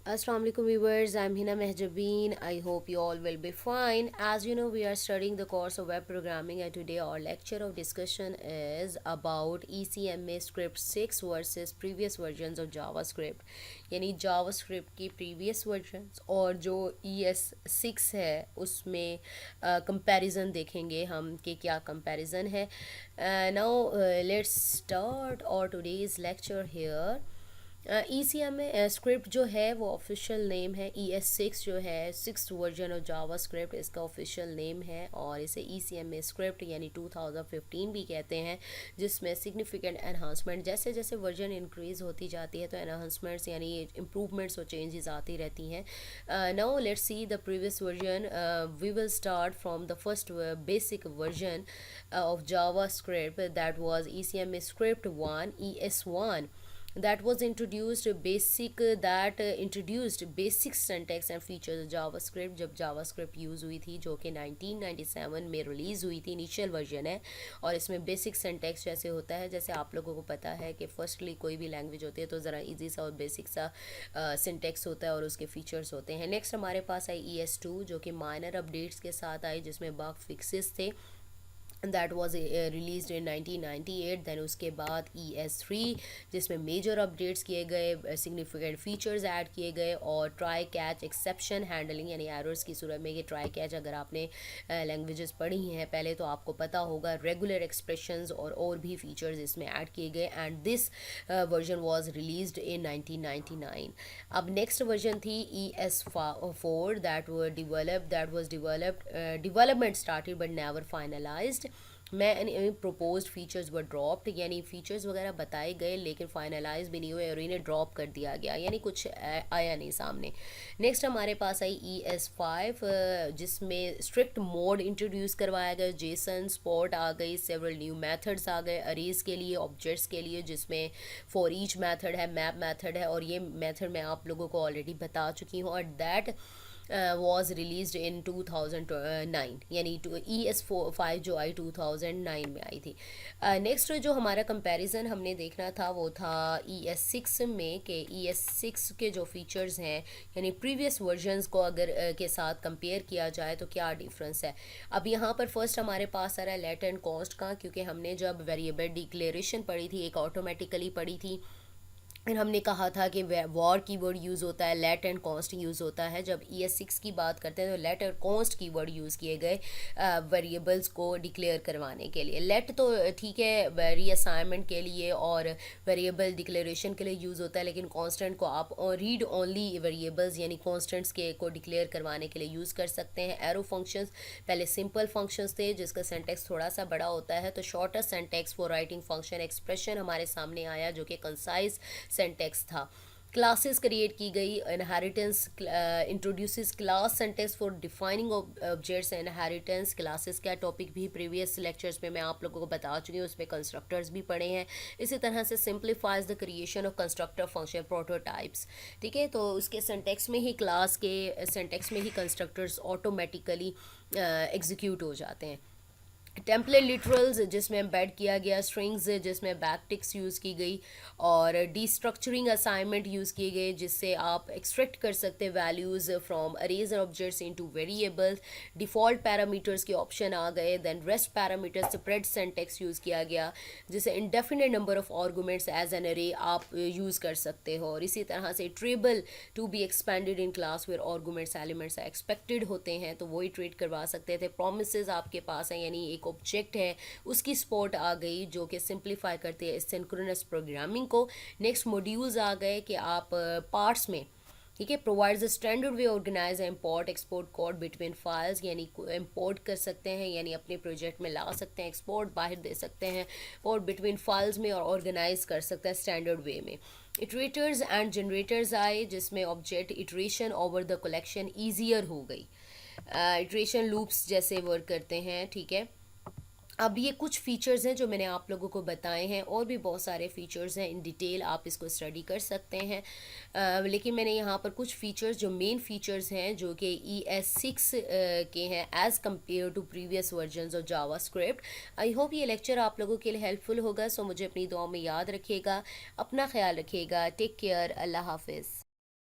Assalamu alaikum viewers, I'm Hina Mehjabeen. I hope you all will be fine. As you know, we are studying the course of web programming, and today our lecture of discussion is about ECMA script 6 versus previous versions of JavaScript. यानी JavaScript की previous versions और जो ES6 है उसमें comparison देखेंगे हम कि क्या comparison है. Now let's start our today's lecture here. E C M में स्क्रिप्ट जो है वो ऑफिशियल नेम है ES6 जो है six version of JavaScript इसका ऑफिशियल नेम है और इसे ई सी एम में स्क्रिप्ट यानी 2015 भी कहते हैं जिसमें सिग्निफिकेंट एनहांसमेंट जैसे जैसे वर्जन इंक्रीज़ होती जाती है तो एनहांसमेंट्स यानी इम्प्रूवमेंट्स और चेंजेस आती रहती हैं. Now let's see the previous version. We will start from the first basic version of JavaScript that was ECMA script 1 ES1 that was introduced introduced basic syntax and features JavaScript. जब JavaScript use हुई थी जो कि 1997 में release हुई थी, initial version है और इसमें बेसिक सिंटैक्स जैसे होता है जैसे आप लोगों को पता है कि फर्स्टली कोई भी लैंग्वेज होती है तो ज़रा इजी सा और बेसिक सा सिंटैक्स होता है और उसके फीचर्स होते हैं. नेक्स्ट हमारे पास आई ES2 जो कि माइनर अपडेट्स के साथ आई जिसमें बग फिक्सेस थे. That was released in 1998. Then उसके बाद ES3 जिसमें मेजर अपडेट्स किए गए, सिग्निफिकेंट फीचर्स ऐड किए गए और ट्राई कैच एक्सेप्शन हैंडलिंग यानी एरर्स की सूरत में ये ट्राई कैच अगर आपने लैंग्वेजेस पढ़ी हैं पहले तो आपको पता होगा. रेगुलर एक्सप्रेशंस और भी फीचर्स इसमें ऐड किए गए and this version was released इन 1999. अब नेक्स्ट वर्जन थी ES4 that was development started but never finalised. मैं प्रोपोज्ड फीचर्स वर ड्रॉप्ड यानी फीचर्स वगैरह बताए गए लेकिन फाइनलाइज भी नहीं हुए और इन्हें ड्रॉप कर दिया गया यानी कुछ आया नहीं सामने. नेक्स्ट हमारे पास आई ES5 जिसमें स्ट्रिक्ट मोड इंट्रोड्यूस करवाया गया. जेसन स्पॉट आ गई, सेवरल न्यू मेथड्स आ गए अरेज के लिए, ऑब्जेक्ट्स के लिए जिसमें फॉर ईच मेथड है, मैप मेथड है और ये मेथड मैं आप लोगों को ऑलरेडी बता चुकी हूँ और दैट was released in 2009 यानी ES5 जो आई 2009 में आई थी. नेक्स्ट जो हमारा कंपैरिजन हमने देखना था वो था ES6 में कि ES6 के जो फीचर्स हैं यानी प्रीवियस वर्जन्स को अगर के साथ कंपेयर किया जाए तो क्या डिफरेंस है. अब यहाँ पर फर्स्ट हमारे पास आ रहा है लेट एंड कॉस्ट का क्योंकि हमने जब वेरिएबल डिक्लेरेशन पढ़ी थी एक ऑटोमेटिकली पढ़ी थी फिर हमने कहा था कि वॉर कीवर्ड यूज़ होता है, लेट एंड कॉन्स्ट यूज़ होता है. जब ES6 की बात करते हैं तो लेट और कॉन्स्ट कीवर्ड यूज़ किए गए वेरिएबल्स को डिक्लेयर करवाने के लिए. लेट तो ठीक है रीअसाइनमेंट के लिए और वेरिएबल डिक्लेरेशन के लिए यूज़ होता है लेकिन कॉन्स्टेंट को आप रीड ओनली वेरिएबल्स यानी कॉन्स्टेंट्स के को डिक्लेयर करवाने के लिए यूज़ कर सकते हैं. एरो फंक्शंस पहले सिंपल फंक्शंस थे जिसका सेंटेक्स थोड़ा सा बड़ा होता है तो shorter syntax for writing function expression हमारे सामने आया जो कि कंसाइज सेंटेक्स था. क्लासेस क्रिएट की गई. Inheritance introduces class syntax for defining objects. Inheritance classes का टॉपिक भी प्रीवियस लेक्चर्स में मैं आप लोगों को बता चुकी हूँ, उसमें कंस्ट्रक्टर्स भी पढ़े हैं. इसी तरह से simplifies the creation of constructor function prototypes. ठीक है, तो उसके सेंटेक्स में ही क्लास के सेंटेक्स में ही कंस्ट्रक्टर्स ऑटोमेटिकली एग्जीक्यूट हो जाते हैं. टेम्पलेट लिटरल्स जिसमें एम्बेड किया गया, स्ट्रिंग्स जिसमें बैकटिक्स यूज़ की गई और डिस्ट्रक्चरिंग असाइनमेंट यूज़ किए गए जिससे आप एक्सट्रैक्ट कर सकते हैं values from arrays and objects into variables. Default parameters के ऑप्शन आ गए. Then rest parameter spread syntax use किया गया जिसे indefinite number of arguments as an array आप यूज़ कर सकते हो. और इसी तरह से iterable to be expanded in class where arguments elements expected होते हैं तो वही ट्रीट करवा सकते थे. प्रोमिसेस आपके पास हैं यानी एक ऑब्जेक्ट है उसकी सपोर्ट आ गई जो कि सिंप्लीफाई करती है सिंक्रोनस प्रोग्रामिंग को. नेक्स्ट मॉड्यूल्स आ गए कि आप पार्ट्स में ठीक है provides a standard way organize import export code between files यानी इंपोर्ट कर सकते हैं यानी अपने प्रोजेक्ट में ला सकते हैं, एक्सपोर्ट बाहर दे सकते हैं और बिटवीन फाइल्स में और ऑर्गेनाइज कर सकते हैं स्टैंडर्ड वे में. इटरेटर्स एंड जनरेटर्स आए जिसमें object iteration over the collection easier हो गई. इटरेशन लूप्स जैसे वर्क करते हैं. ठीक है, अब ये कुछ फ़ीचर्स हैं जो मैंने आप लोगों को बताए हैं और भी बहुत सारे फ़ीचर्स हैं इन डिटेल आप इसको स्टडी कर सकते हैं. लेकिन मैंने यहाँ पर कुछ फ़ीचर्स जो मेन फ़ीचर्स हैं जो कि ES6 के हैं as compared to previous versions of JavaScript. I hope ये लेक्चर आप लोगों के लिए हेल्पफुल होगा. सो मुझे अपनी दुआ में याद रखिएगा, अपना ख्याल रखिएगा. Take care. अल्लाह हाफिज़.